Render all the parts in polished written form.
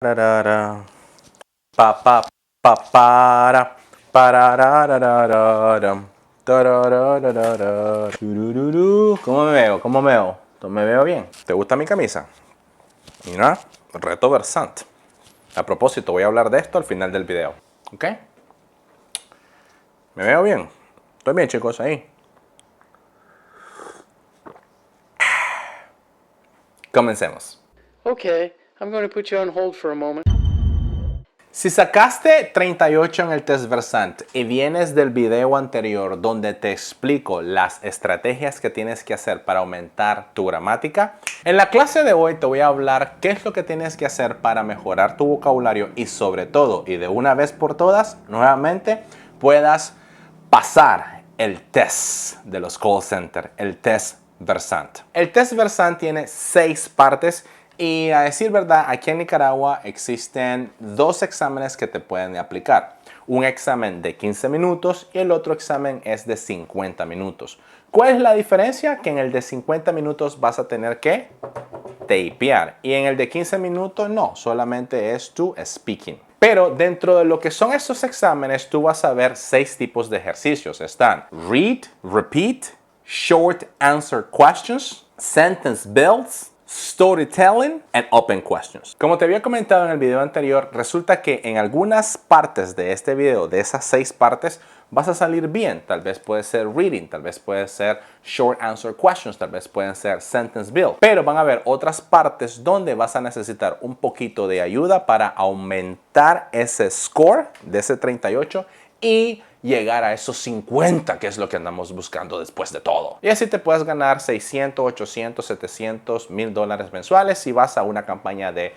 Tarara. Pa pa pa para pararararara. Tararararara. Turururu. ¿Cómo me veo? ¿Cómo me veo? ¿Me veo bien? ¿Te gusta mi camisa? Mira, reto versant. A propósito, voy a hablar de esto al final del video. ¿Ok? ¿Me veo bien? ¿Estoy bien, chicos? Ahí. Comencemos. Okay, I'm going to put you on hold for a moment. Si sacaste 38 en el test versant y vienes del video anterior donde te explico las estrategias que tienes que hacer para aumentar tu gramática, en la clase de hoy te voy a hablar qué es lo que tienes que hacer para mejorar tu vocabulario y sobre todo, y de una vez por todas, nuevamente, puedas pasar el test de los call center, el test versant. El test versant tiene 6 partes. Y a decir verdad, aquí en Nicaragua existen 2 exámenes que te pueden aplicar. Un examen de 15 minutos y el otro examen es de 50 minutos. ¿Cuál es la diferencia? Que en el de 50 minutos vas a tener que typear y en el de 15 minutos no, solamente es tu speaking. Pero dentro de lo que son estos exámenes, tú vas a ver 6 tipos de ejercicios. Están read, repeat, short answer questions, sentence builds, storytelling and open questions. Como te había comentado en el video anterior, resulta que en algunas partes de este video, de esas 6 partes, vas a salir bien. Tal vez puede ser reading, tal vez puede ser short answer questions, tal vez pueden ser sentence build. Pero van a haber otras partes donde vas a necesitar un poquito de ayuda para aumentar ese score de ese 38 y llegar a esos 50, que es lo que andamos buscando después de todo. Y así te puedes ganar 600, 800, 700, $1000 mensuales si vas a una campaña de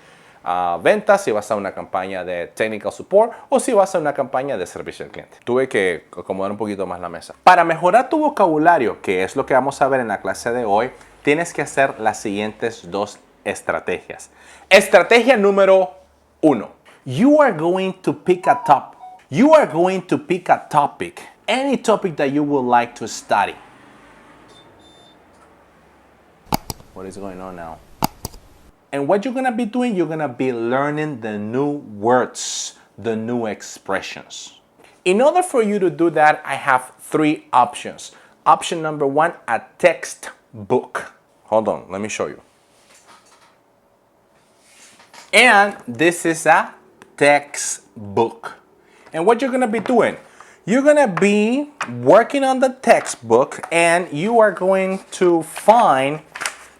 ventas, si vas a una campaña de technical support o si vas a una campaña de servicio al cliente. Tuve que acomodar un poquito más la mesa. Para mejorar tu vocabulario, que es lo que vamos a ver en la clase de hoy, tienes que hacer las siguientes 2 estrategias. Estrategia número 1. You are going to pick a topic. You are going to pick a topic, any topic that you would like to study. What is going on now? And what you're going to be doing, you're going to be learning the new words, the new expressions. In order for you to do that, I have 3 options. Option number 1, a textbook. Hold on, let me show you. And this is a textbook. And what you're going to be doing, you're going to be working on the textbook and you are going to find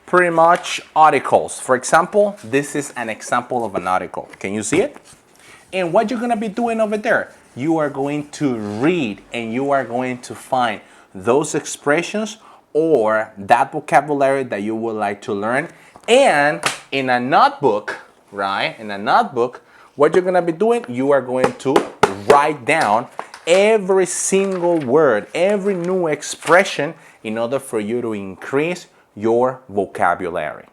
pretty much articles. For example, this is an example of an article. Can you see it? And what you're going to be doing over there, you are going to read and you are going to find those expressions or that vocabulary that you would like to learn. And in a notebook, right? In a notebook, what you're going to be doing, you are going to write down every single word, every new expression in order for you to increase your vocabulary.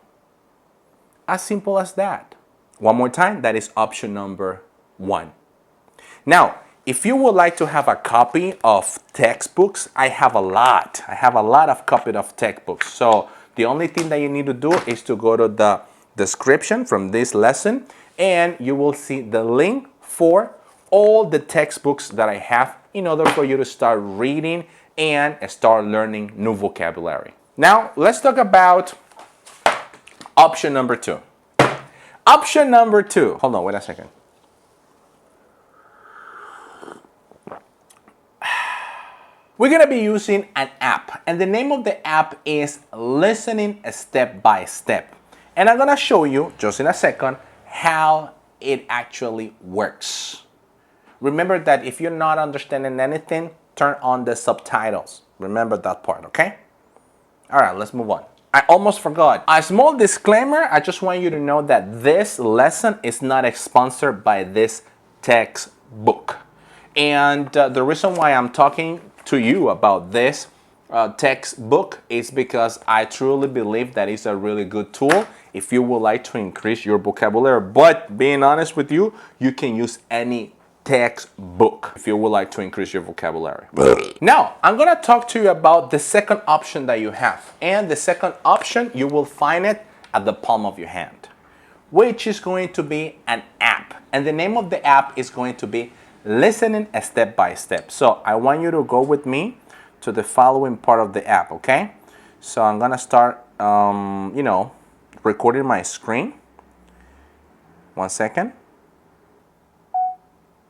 As simple as that. One more time, that is option number 1. Now, if you would like to have a copy of textbooks, I have a lot. I have a lot of copies of textbooks. So the only thing that you need to do is to go to the description from this lesson and you will see the link for all the textbooks that I have in order for you to start reading and start learning new vocabulary. Now, let's talk about option number 2. Option number 2. Hold on, wait a second. We're going to be using an app, and the name of the app is Listening Step by Step. And I'm going to show you, just in a second, how it actually works. Remember that if you're not understanding anything, turn on the subtitles. Remember that part, okay? All right, let's move on. I almost forgot. A small disclaimer, I just want you to know that this lesson is not sponsored by this textbook. And the reason why I'm talking to you about this textbook is because I truly believe that it's a really good tool if you would like to increase your vocabulary. But being honest with you, you can use any textbook if you would like to increase your vocabulary. Now, I'm going to talk to you about the second option that you have. And the second option, you will find it at the palm of your hand. which is going to be an app. And the name of the app is going to be Listening Step by Step. So I want you to go with me to the following part of the app, okay? So I'm gonna start, recording my screen. 1 second.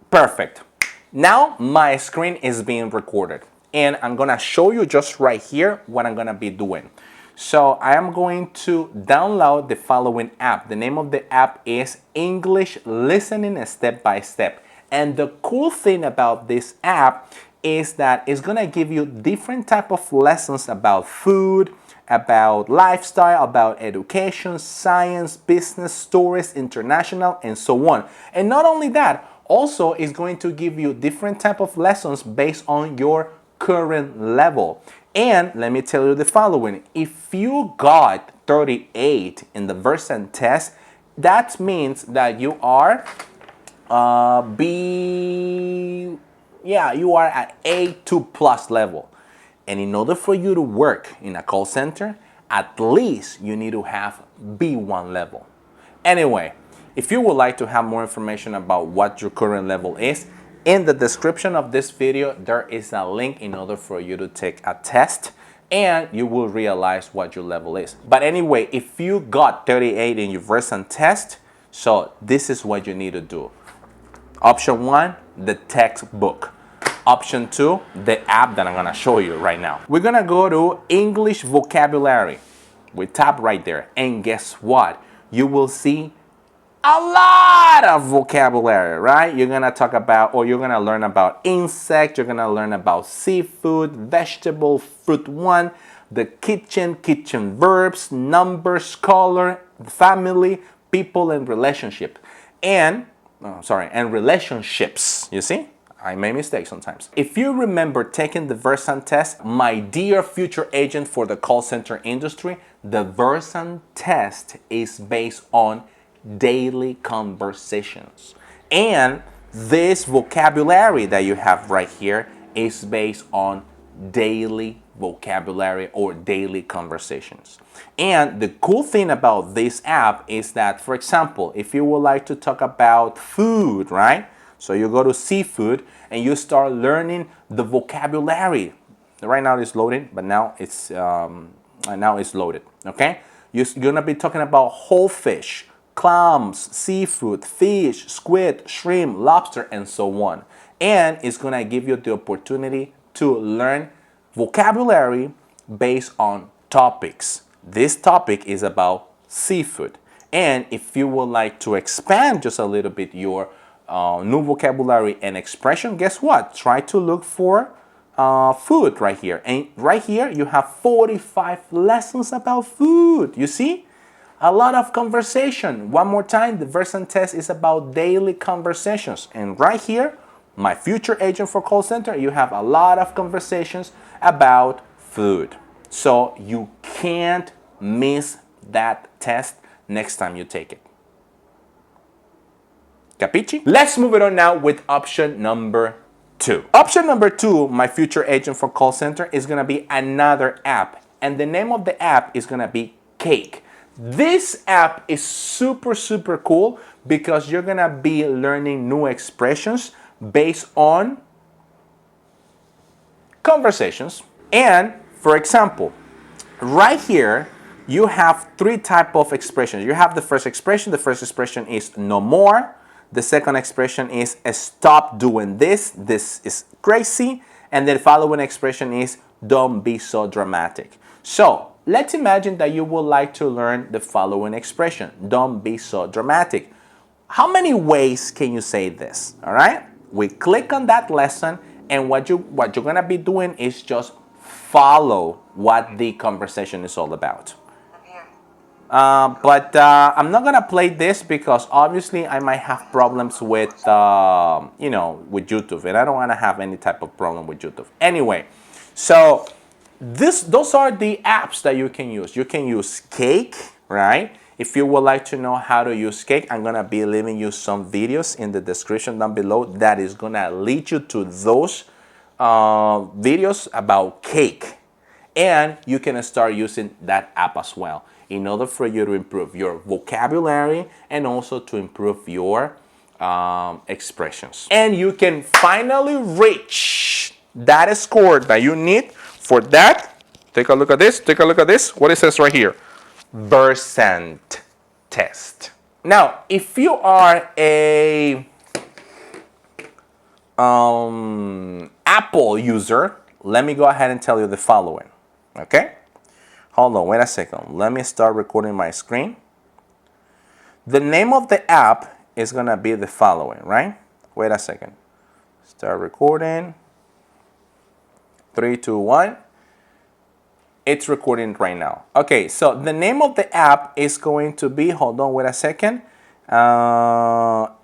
Perfect. Now my screen is being recorded and I'm gonna show you just right here what I'm gonna be doing. So I am going to download the following app. The name of the app is English Listening Step by Step. And the cool thing about this app is that it's gonna give you different type of lessons about food, about lifestyle, about education, science, business, stories, international, and so on. And not only that, also is going to give you different type of lessons based on your current level. And let me tell you the following. If you got 38 in the Versant test, that means that you are you are at A2 plus level. And in order for you to work in a call center, at least you need to have B1 level. Anyway, if you would like to have more information about what your current level is, in the description of this video, there is a link in order for you to take a test and you will realize what your level is. But anyway, if you got 38 in your Versant test, so this is what you need to do. Option 1, the textbook. Option 2, the app that I'm gonna show you right now. We're gonna go to English vocabulary. We tap right there and guess what? You will see a lot of vocabulary, right? You're gonna talk about, or you're gonna learn about insect, you're gonna learn about seafood, vegetable, fruit one, the kitchen verbs, numbers, color, family, people, and relationship. And relationships, you see? I make mistakes sometimes. If you remember taking the Versant test, my dear future agent for the call center industry, the Versant test is based on daily conversations. And this vocabulary that you have right here is based on daily vocabulary or daily conversations. And the cool thing about this app is that, for example, if you would like to talk about food, right? So you go to seafood and you start learning the vocabulary. Right now it's loading, but now it's loaded. Okay, you're gonna be talking about whole fish, clams, seafood, fish, squid, shrimp, lobster, and so on. And it's gonna give you the opportunity to learn vocabulary based on topics. This topic is about seafood. And if you would like to expand just a little bit your new vocabulary and expression, guess what? Try to look for food right here. And right here you have 45 lessons about food. You see? A lot of conversation. One more time, the Versant test is about daily conversations. And right here, my future agent for call center, you have a lot of conversations about food. So you can't miss that test next time you take it. Capichi? Let's move it on now with option number 2. Option number 2, my future agent for call center, is gonna be another app. And the name of the app is gonna be Cake. This app is super cool because you're gonna be learning new expressions based on conversations. And for example, right here, you have 3 types of expressions. You have the first expression. The first expression is no more. The second expression is stop doing this. This is crazy. And the following expression is don't be so dramatic. So let's imagine that you would like to learn the following expression. Don't be so dramatic. How many ways can you say this? All right. We click on that lesson, and what you're gonna be doing is just follow what the conversation is all about. But I'm not gonna play this because obviously I might have problems with with YouTube, and I don't want to have any type of problem with YouTube. Anyway, so those are the apps that you can use. You can use Cake, right? If you would like to know how to use Cake, I'm gonna be leaving you some videos in the description down below that is gonna lead you to those videos about Cake. And you can start using that app as well. in order for you to improve your vocabulary and also to improve your expressions. And you can finally reach that score that you need for that. Take a look at this. Take a look at this. What it says right here. Versant Test. Now, if you are a Apple user, let me go ahead and tell you the following. Okay? Hold on, wait a second. Let me start recording my screen. The name of the app is gonna be the following, right? Wait a second. Start recording. 3, 2, 1. It's recording right now. Okay, so the name of the app is going to be, hold on, wait a second.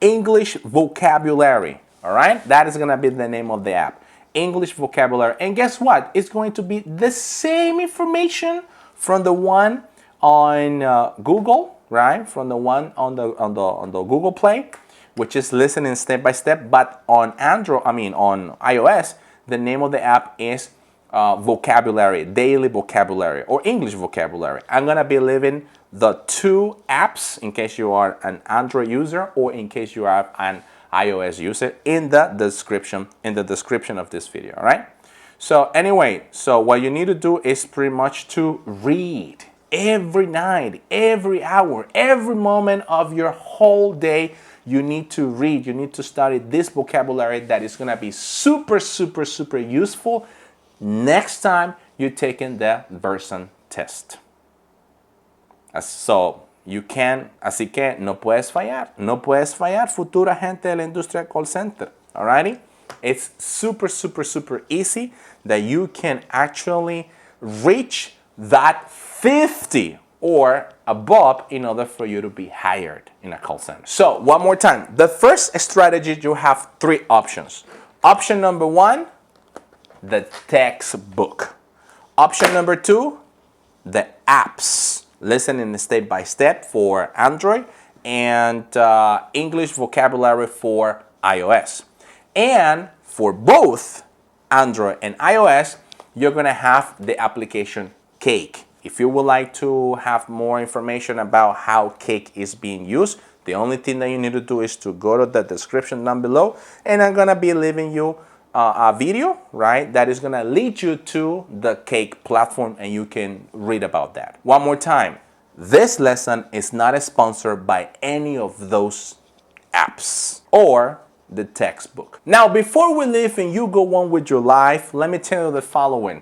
English vocabulary. All right, that is gonna be the name of the app. English vocabulary. And guess what? It's going to be the same information from the one on Google, right? From the one on the Google Play, which is listening step by step. But on on iOS, the name of the app is vocabulary, daily vocabulary, or English vocabulary. I'm gonna be leaving the two apps in case you are an Android user or in case you are an iOS user in the description of this video. All right. So anyway, so what you need to do is pretty much to read every night, every hour, every moment of your whole day. You need to read. You need to study this vocabulary that is gonna be super, super, super useful next time you're taking the Versant Test. So you can, así que no puedes fallar. No puedes fallar, futura gente de la industria call center. Alrighty? It's super, super, super easy that you can actually reach that 50 or above in order for you to be hired in a call center. So one more time, the first strategy, you have 3 options. Option number 1, the textbook. Option number 2, the apps. Listening step by step for Android and English vocabulary for iOS. And for both Android and iOS, you're gonna have the application Cake. If you would like to have more information about how Cake is being used, the only thing that you need to do is to go to the description down below, and I'm gonna be leaving you a video, right, that is gonna lead you to the Cake platform and you can read about that. One more time, this lesson is not sponsored by any of those apps or the textbook. Now, before we leave and you go on with your life, let me tell you the following.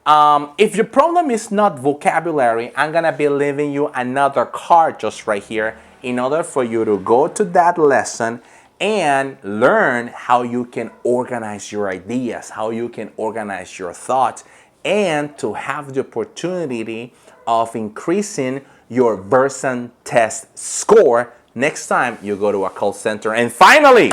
If your problem is not vocabulary, I'm gonna be leaving you another card just right here in order for you to go to that lesson and learn how you can organize your ideas, how you can organize your thoughts, and to have the opportunity of increasing your Versant Test score next time you go to a call center. And finally,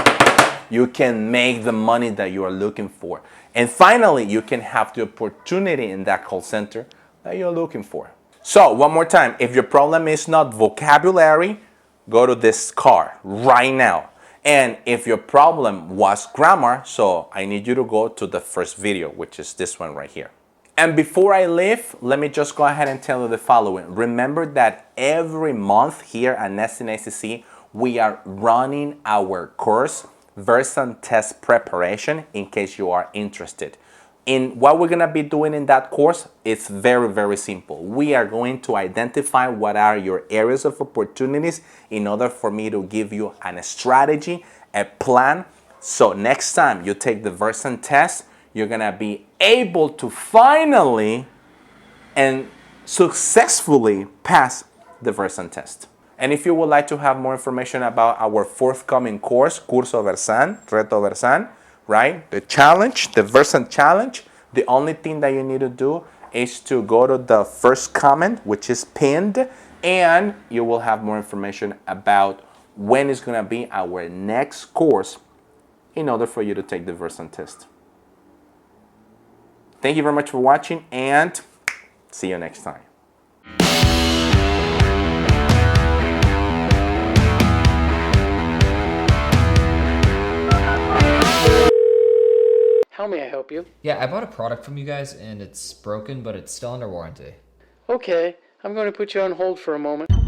you can make the money that you are looking for. And finally, you can have the opportunity in that call center that you're looking for. So one more time, if your problem is not vocabulary, go to this card right now. And if your problem was grammar, so I need you to go to the first video, which is this one right here. And before I leave, let me just go ahead and tell you the following. Remember that every month here at Nesting ACC, we are running our course, Versant Test Preparation, in case you are interested. In what we're gonna be doing in that course, it's very, very simple. We are going to identify what are your areas of opportunities in order for me to give you a strategy, a plan. So next time you take the Versant Test, you're gonna be able to finally and successfully pass the Versant Test. And if you would like to have more information about our forthcoming course, Curso Versant, Reto Versant, right? The challenge, the Versant challenge, the only thing that you need to do is to go to the first comment, which is pinned, and you will have more information about when is gonna be our next course in order for you to take the Versant Test. Thank you very much for watching and see you next time. How may I help you? Yeah, I bought a product from you guys and it's broken, but it's still under warranty. Okay, I'm going to put you on hold for a moment.